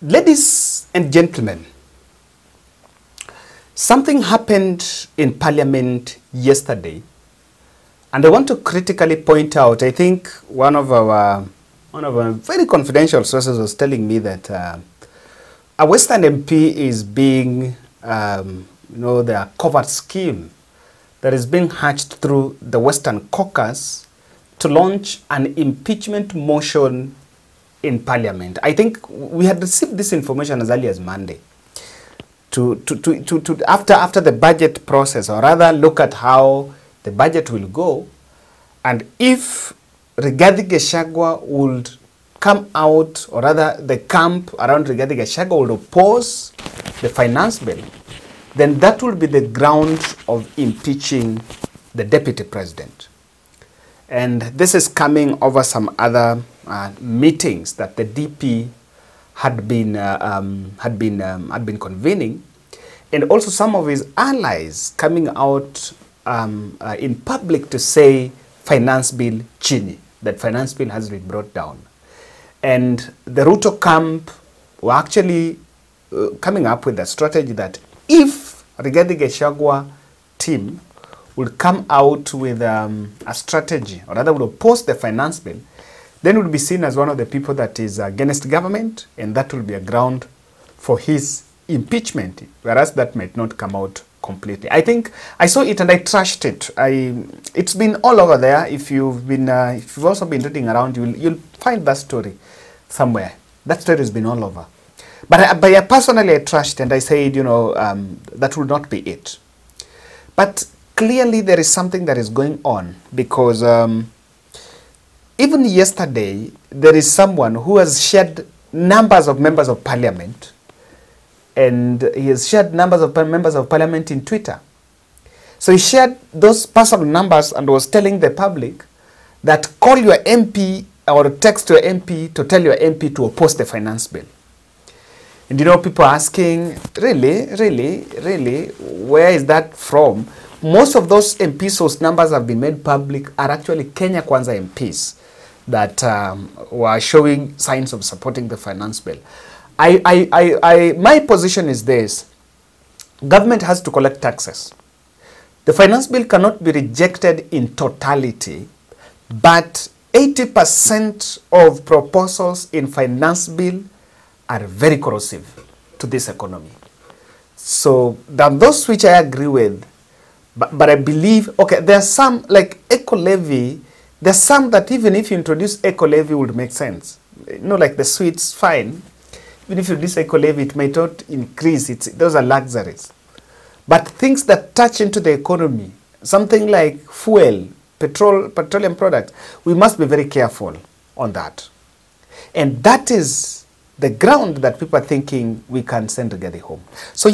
Ladies and gentlemen, something happened in Parliament yesterday, and I want to critically point out, I think one of our very confidential sources was telling me that a Western MP is being, the covert scheme that is being hatched through the Western caucus to launch an impeachment motion in Parliament. I think we had received this information as early as Monday. After the budget process, or rather look at how the budget will go, and if Rigathi would come out, or rather the camp around Rigathi would oppose the finance bill, then that will be the ground of impeaching the deputy president. And this is coming over some other meetings that the DP had been convening, and also some of his allies coming out in public to say finance bill chini, that finance bill has been brought down. And the Ruto camp were actually coming up with a strategy that if Rigathi team would come out with a strategy, or rather would oppose the finance bill, then would be seen as one of the people that is against government, and that will be a ground for his impeachment, whereas that might not come out completely. I think I saw it and I trashed it. It's been all over there. If you've also been reading around, you'll find that story somewhere. That story has been all over. But I personally trashed and I said, that would not be it. But clearly there is something that is going on, because even yesterday there is someone who has shared numbers of members of parliament, and he has shared numbers of members of parliament in Twitter. So he shared those personal numbers and was telling the public that call your MP or text your MP to tell your MP to oppose the finance bill. And people are asking, really, where is that from? Most of those MPs whose numbers have been made public are actually Kenya Kwanza MPs that were showing signs of supporting the finance bill. My position is this: government has to collect taxes. The finance bill cannot be rejected in totality, but 80% of proposals in finance bill are very corrosive to this economy. So those which I agree with, but I believe, okay, there are some, like eco-levy, there's some that even if you introduce eco-levy would make sense. Like the sweets, fine. Even if you introduce eco-levy, it might not increase. Those are luxuries. But things that touch into the economy, something like fuel, petroleum products, we must be very careful on that. And that is the ground that people are thinking we can send Rigathi home. So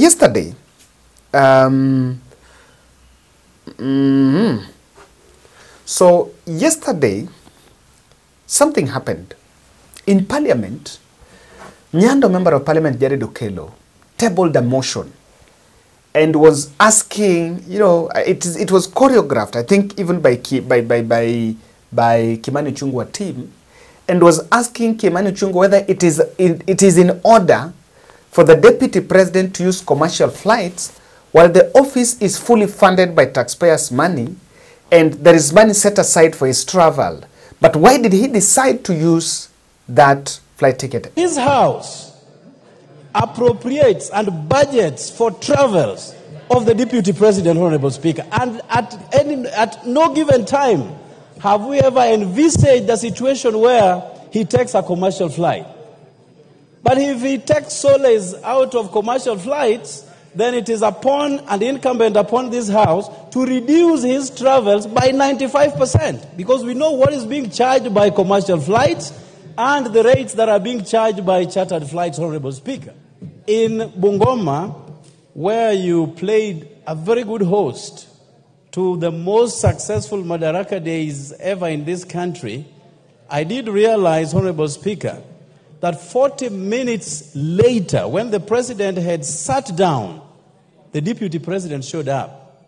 yesterday, something happened. In Parliament, Nyando member of Parliament, Jared Okello, tabled a motion and was asking, it was choreographed, I think even by Kimani Ichung'wah team, and was asking Kimani Ichung'wah whether it is in order for the deputy president to use commercial flights while the office is fully funded by taxpayers' money and there is money set aside for his travel. But why did he decide to use that flight ticket? His house appropriates and budgets for travels of the deputy president, Honorable Speaker. And at no given time have we ever envisaged a situation where he takes a commercial flight. But if he takes solace out of commercial flights, then it is upon and incumbent upon this house to reduce his travels by 95%, because we know what is being charged by commercial flights and the rates that are being charged by chartered flights, Honorable Speaker. In Bungoma, where you played a very good host to the most successful Madaraka days ever in this country, I did realize, Honorable Speaker, that 40 minutes later, when the president had sat down, the deputy president showed up.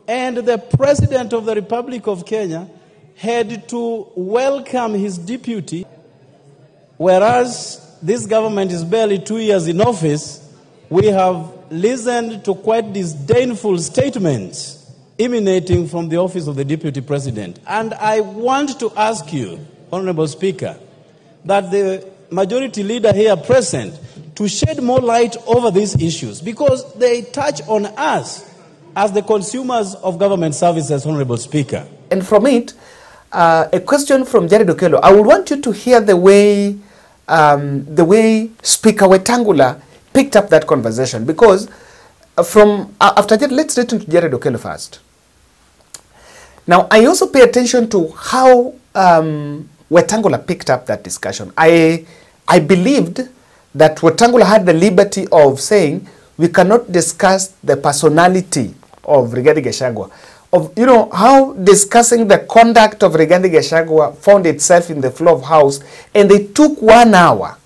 And the president of the Republic of Kenya had to welcome his deputy, whereas this government is barely 2 years in office, we have listened to quite disdainful statements emanating from the office of the Deputy President. And I want to ask you, Honorable Speaker, that the majority leader here present to shed more light over these issues because they touch on us as the consumers of government services, Honorable Speaker. And from it, a question from Jared Okello. I would want you to hear the way Speaker Wetangula picked up that conversation, because after that, let's listen to Jared Okello first. Now, I also pay attention to how Wetangula picked up that discussion. I believed that Wetangula had the liberty of saying we cannot discuss the personality of Rigathi Gachagua. How discussing the conduct of Rigathi Gachagua found itself in the floor of House, and they took 1 hour,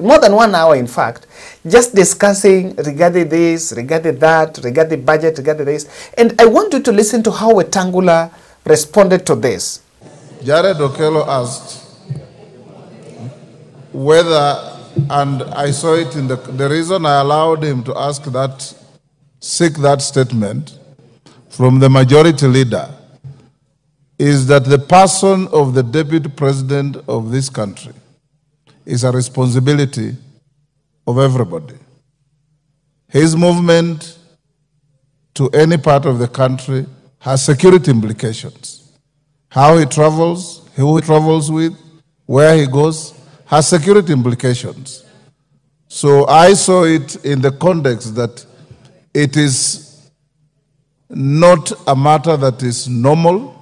more than 1 hour in fact, just discussing Rigathi this, Rigathi that, Rigathi budget, Rigathi this. And I want you to listen to how Wetangula responded to this. Jared Okello asked whether, and I saw it in the reason I allowed him to ask that, seek that statement from the majority leader, is that the person of the Deputy President of this country is a responsibility of everybody. His movement to any part of the country has security implications. How he travels, who he travels with, where he goes, has security implications. So I saw it in the context that it is not a matter that is normal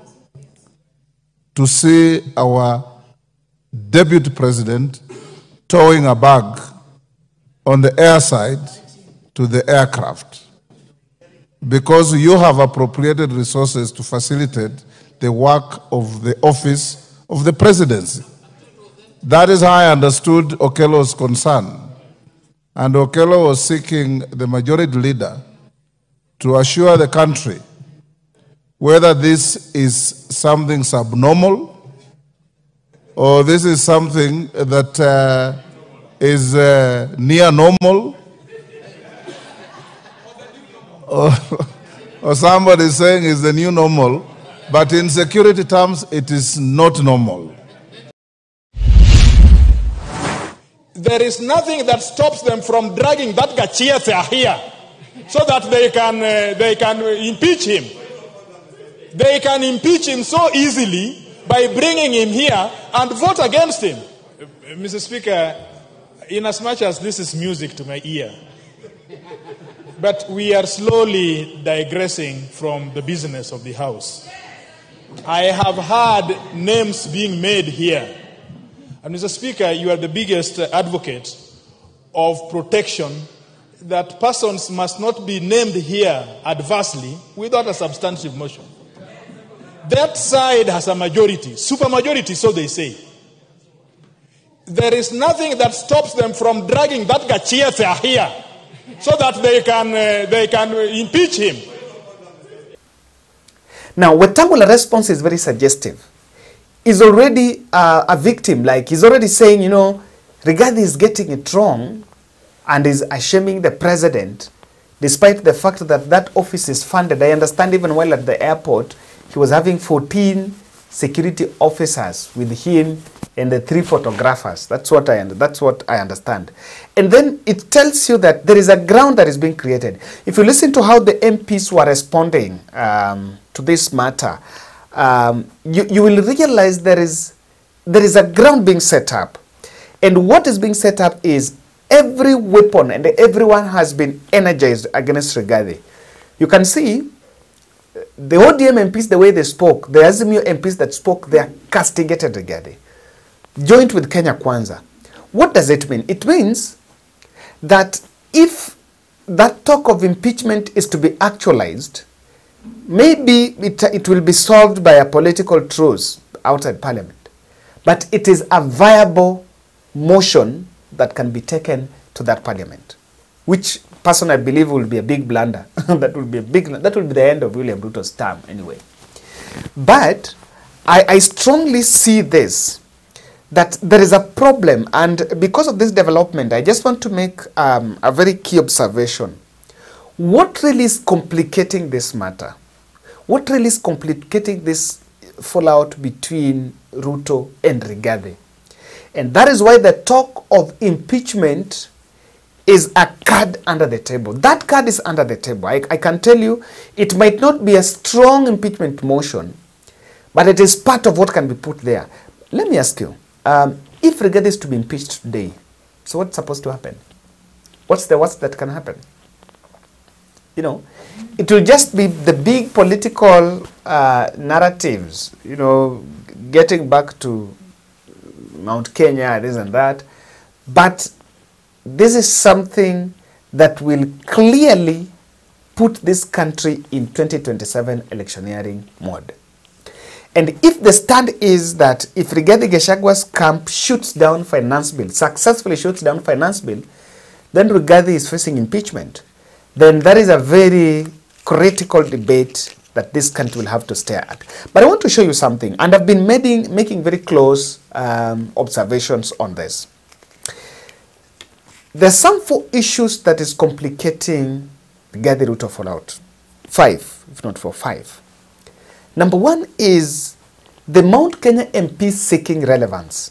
to see our Deputy President towing a bag on the air side to the aircraft, because you have appropriated resources to facilitate the work of the office of the presidency. That is how I understood Okello's concern. And Okello was seeking the majority leader to assure the country whether this is something subnormal or this is something that is near normal, or somebody is saying is the new normal, but in security terms it is not normal. There is nothing that stops them from dragging that Gachiete here so that they can impeach him. They can impeach him so easily by bringing him here and vote against him. Mr. Speaker, in as much as this is music to my ear, but we are slowly digressing from the business of the House. I have heard names being made here. And Mr. Speaker, you are the biggest advocate of protection, that persons must not be named here adversely without a substantive motion. That side has a majority, supermajority, so they say. There is nothing that stops them from dragging that Gachiete here so that they can impeach him. Now, Wetangula's response is very suggestive. He's already a victim. Like, he's already saying, Rigathi is getting it wrong and is shaming the president, despite the fact that that office is funded. I understand even while at the airport, he was having 14 security officers with him and the 3 photographers. That's what I understand. And then it tells you that there is a ground that is being created. If you listen to how the MPs were responding to this matter, you will realize there is a ground being set up. And what is being set up is every weapon and everyone has been energized against Rigathi. You can see the ODM MPs, the way they spoke, the Azimio MPs that spoke, they are castigated Rigathi. Joint with Kenya Kwanza. What does it mean? It means that if that talk of impeachment is to be actualized, maybe it will be solved by a political truce outside parliament. But it is a viable motion that can be taken to that parliament, which personally I believe will be a big blunder. that will be the end of William Ruto's term anyway. But I strongly see this, that there is a problem, and because of this development, I just want to make a very key observation. What really is complicating this matter? What really is complicating this fallout between Ruto and Rigathi? And that is why the talk of impeachment is a card under the table. That card is under the table. I can tell you, it might not be a strong impeachment motion, but it is part of what can be put there. Let me ask you, if Rigathi is to be impeached today, so what's supposed to happen? What's the worst that can happen? You know, it will just be the big political narratives, you know, getting back to Mount Kenya, this and that. But this is something that will clearly put this country in 2027 electioneering mode. And if the stand is that if Rigathi Gachagwa's camp shoots down finance bill, successfully shoots down finance bill, then Rigathi is facing impeachment, then that is a very critical debate that this country will have to stare at. But I want to show you something, and I've been making very close observations on this. There's some 4 issues that is complicating Rigathi Ruto fallout. 5, if not 4, 5. Number 1 is the Mount Kenya MPs seeking relevance.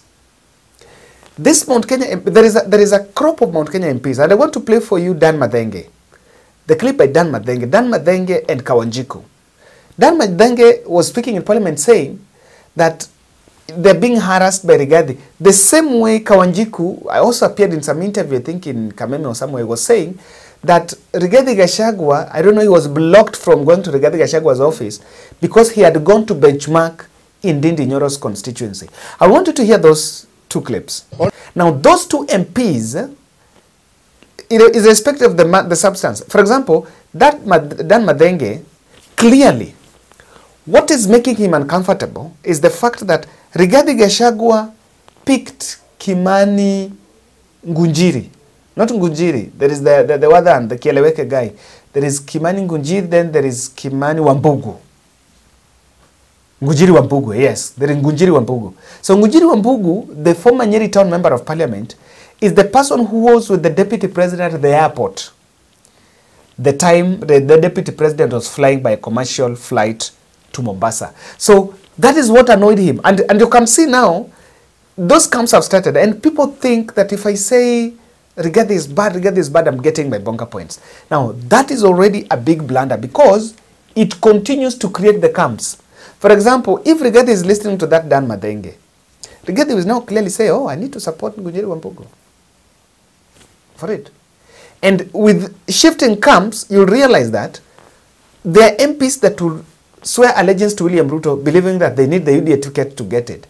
This Mount Kenya, there is a crop of Mount Kenya MPs, and I want to play for you Dan Madenge. The clip by Dan Madenge and Kawanjiku. Dan Madenge was speaking in parliament saying that they're being harassed by Rigathi. The same way Kawanjiku, I also appeared in some interview, I think in Kameme or somewhere, was saying that Rigathi Gachagua, I don't know, he was blocked from going to Rigathi Gachagwa's office because he had gone to benchmark in Ndindi Nyoro's constituency. I want you to hear those 2 clips. Now, those 2 MPs, irrespective of the substance. For example, Dan Madenge, clearly, what is making him uncomfortable is the fact that Rigathi Gachagua picked Kimani Ngunjiri. Not Ngunjiri. There is the other one, the Kieleweke guy. There is Kimani Ngunjiri, then there is Kimani Wambugu. Ngunjiri Wambugu, yes. There is Ngunjiri Wambugu. So Ngunjiri Wambugu, the former Nyeri Town Member of Parliament, is the person who was with the Deputy President at the airport. The time the Deputy President was flying by a commercial flight to Mombasa. So that is what annoyed him. And you can see now, those camps have started. And people think that if I say Rigathi is bad, I'm getting my bonker points. Now, that is already a big blunder because it continues to create the camps. For example, if Rigathi is listening to that Dan Madenge, Rigathi will now clearly say, oh, I need to support Ngunjiri Wambugu for it. And with shifting camps, you'll realize that there are MPs that will swear allegiance to William Ruto, believing that they need the UDA ticket to get it.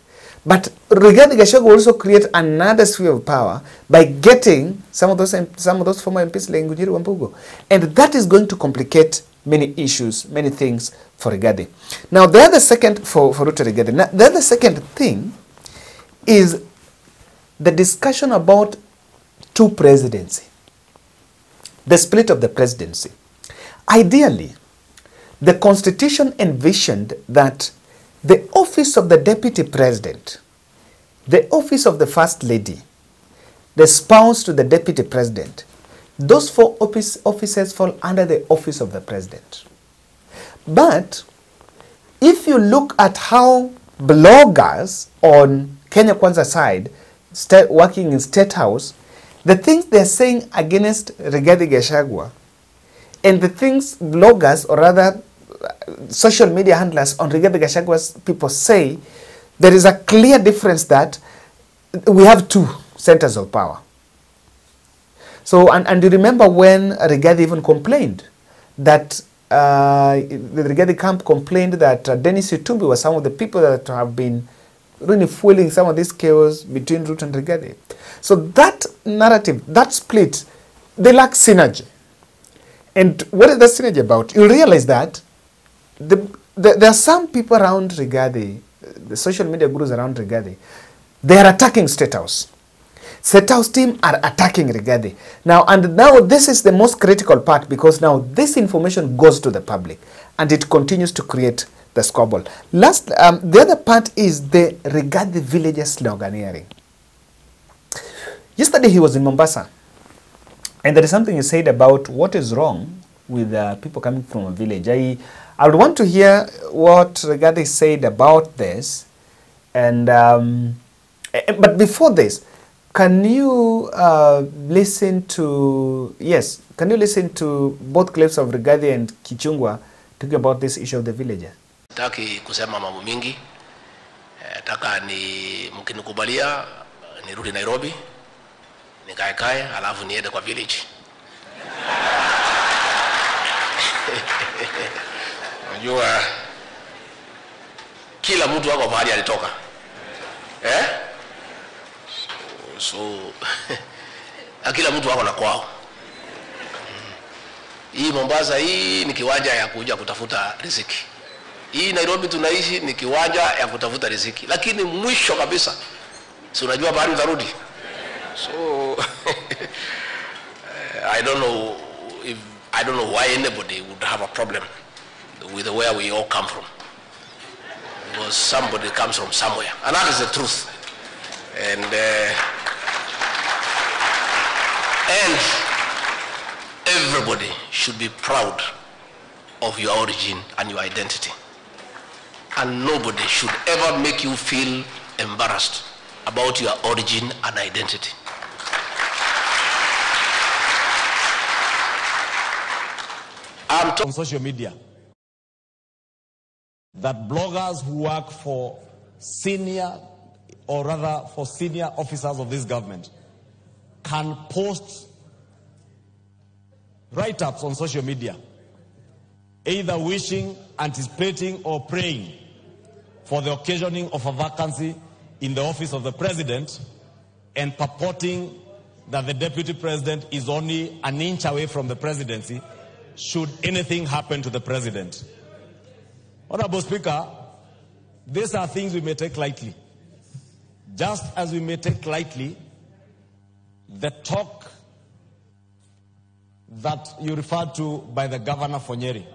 But Rigathi Gachagua will also create another sphere of power by getting some of those former MPs like Ngunjiri Wambugu. And that is going to complicate many issues, many things for Rigathi. Now, the other second, for Ruto Rigathi, now, the other second thing is the discussion about 2 presidency, the split of the presidency. Ideally, the Constitution envisioned that the office of the Deputy President, the office of the First Lady, the spouse to the Deputy President, those 4 offices fall under the office of the President. But if you look at how bloggers on Kenya Kwanza side, working in State House, the things they're saying against Rigathi Gachagua and the things bloggers, or rather social media handlers on Rigathi Gachagua's people say, there is a clear difference that we have 2 centers of power. So, and you remember when Rigathi even complained that the Rigathi camp complained that Dennis Itumbi was some of the people that have been really fueling some of this chaos between Ruto and Rigathi. So that narrative, that split, they lack synergy. And what is that synergy about? You realize that there are some people around Rigathi, the social media gurus around Rigathi, they are attacking State House. State House team are attacking Rigathi. Now this is the most critical part, because now this information goes to the public and it continues to create the scoreboard. Last, the other part is the Rigathi villagers sloganeering. Yesterday he was in Mombasa, and there is something he said about what is wrong with people coming from a village. I would want to hear what Rigathi said about this. And but before this, can you listen to both clips of Rigathi and Kichungwa talking about this issue of the villagers? Sitaki kusema mambo mingi. Nataka mkinikubalia nirudi Nairobi, nikae alafu niende kwa village. Unajua kila mtu wako mahali alitoka. So kila mtu wako na kwao. Hii Mombasa hii ni kiwanja ya kuja kutafuta riziki. Hii Nairobi tunaishi ni kiwanja ya kutafuta riziki. Lakini mwisho kabisa si unajua bahari utarudi. So I don't know why anybody would have a problem with where we all come from. Because somebody comes from somewhere. And that is the truth. And everybody should be proud of your origin and your identity. And nobody should ever make you feel embarrassed about your origin and identity. I'm on social media that bloggers who work for senior officers of this government can post write-ups on social media, either wishing, anticipating, or praying for the occasioning of a vacancy in the office of the president, and purporting that the deputy president is only an inch away from the presidency should anything happen to the president. Honorable Speaker, these are things we may take lightly. Just as we may take lightly the talk that you referred to by the governor for Nyeri,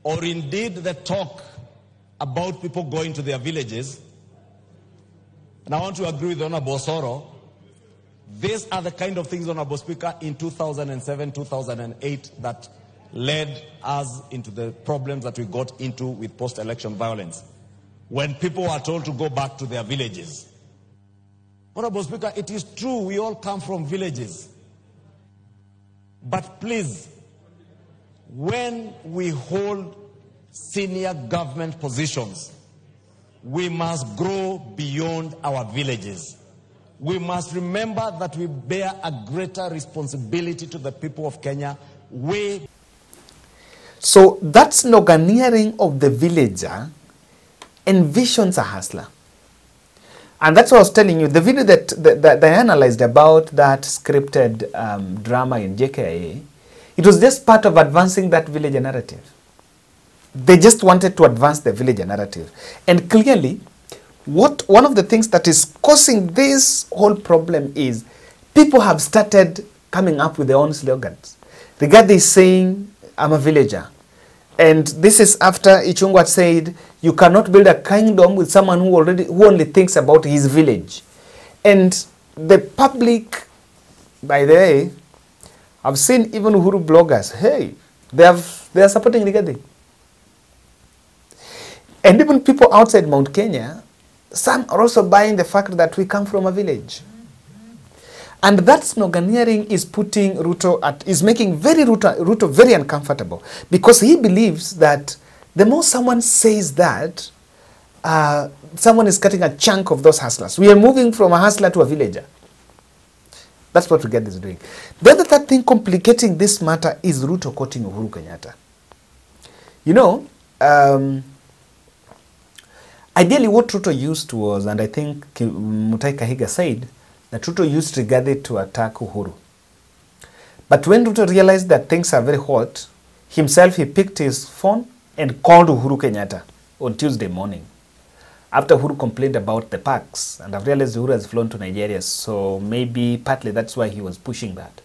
or indeed the talk about people going to their villages. And I want to agree with Honorable Soro. These are the kind of things, Honorable Speaker, in 2007, 2008 that led us into the problems that we got into with post-election violence, when people were told to go back to their villages. Honorable Speaker, it is true we all come from villages. But please, when we hold senior government positions, we must grow beyond our villages. We must remember that we bear a greater responsibility to the people of Kenya. So that sloganeering of the villager envisions a hustler. And that's what I was telling you. The video that I analyzed about that scripted drama in JKIA, it was just part of advancing that villager narrative. They just wanted to advance the villager narrative. And clearly, one of the things that is causing this whole problem is people have started coming up with their own slogans. Rigathi is saying, I'm a villager. And this is after Ichungwa said, you cannot build a kingdom with someone who only thinks about his village. And the public, by the way, I've seen even Uhuru bloggers, hey, they are supporting Rigathi. And even people outside Mount Kenya, some are also buying the fact that we come from a village. And that sloganeering is putting Ruto is making Ruto very uncomfortable, because he believes that the more someone says that, someone is cutting a chunk of those hustlers. We are moving from a hustler to a villager. That's what Rigathi is doing. The other thing complicating this matter is Ruto quoting Uhuru Kenyatta. You know, ideally what Ruto used was, and I think Mutahi Kahiga said, that Ruto used Rigathi to attack Uhuru. But when Ruto realized that things are very hot, himself, he picked his phone and called Uhuru Kenyatta on Tuesday morning, after Uhuru complained about the parks. And I've realized Uhuru has flown to Nigeria, so maybe partly that's why he was pushing that.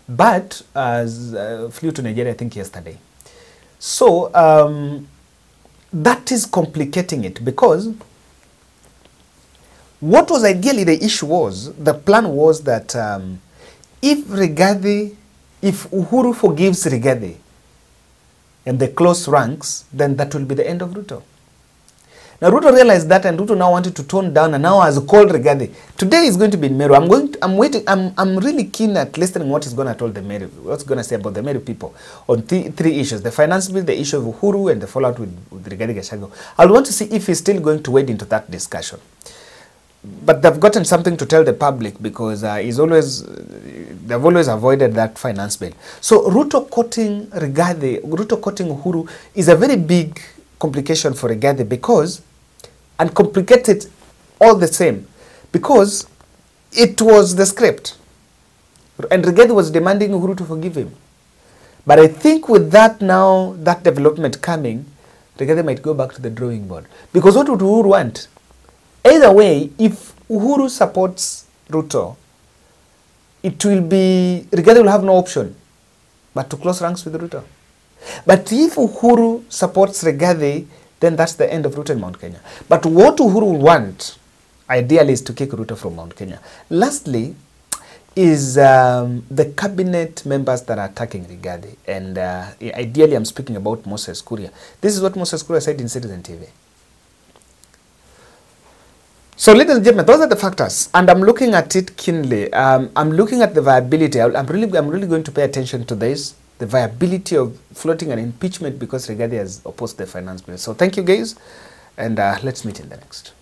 But flew to Nigeria, I think, yesterday. So that is complicating it, because what was ideally the issue was, the plan was that if Uhuru forgives Rigathi and the close ranks, then that will be the end of Ruto. Now Ruto realized that, and Ruto now wanted to tone down, and now has called Rigathi. Today is going to be in Meru. I'm really keen at listening what he's going to tell the Meru, what's going to say about the Meru people on three issues: the finance bill, the issue of Uhuru, and the fallout with Rigathi Gachagua. I want to see if he's still going to wade into that discussion. But they've gotten something to tell the public, because they've always avoided that finance bill. So Ruto quoting Rigathi, Ruto quoting Uhuru is a very big complication for Rigathi, because, and complicated all the same, because it was the script. And Rigathi was demanding Uhuru to forgive him. But I think with that now, that development coming, Rigathi might go back to the drawing board. Because what would Uhuru want? Either way, if Uhuru supports Ruto, it will be, Rigathi will have no option but to close ranks with Ruto. But if Uhuru supports Rigathi, then that's the end of Ruto in Mount Kenya. But what Uhuru will want, ideally, is to kick Ruto from Mount Kenya. Lastly, is the cabinet members that are attacking Rigathi. And ideally, I'm speaking about Moses Kuria. This is what Moses Kuria said in Citizen TV. So, ladies and gentlemen, those are the factors, and I'm looking at it keenly. I'm looking at the viability. I'm really going to pay attention to this, the viability of floating an impeachment, because Rigathi has opposed the finance bill. So, thank you, guys, and let's meet in the next.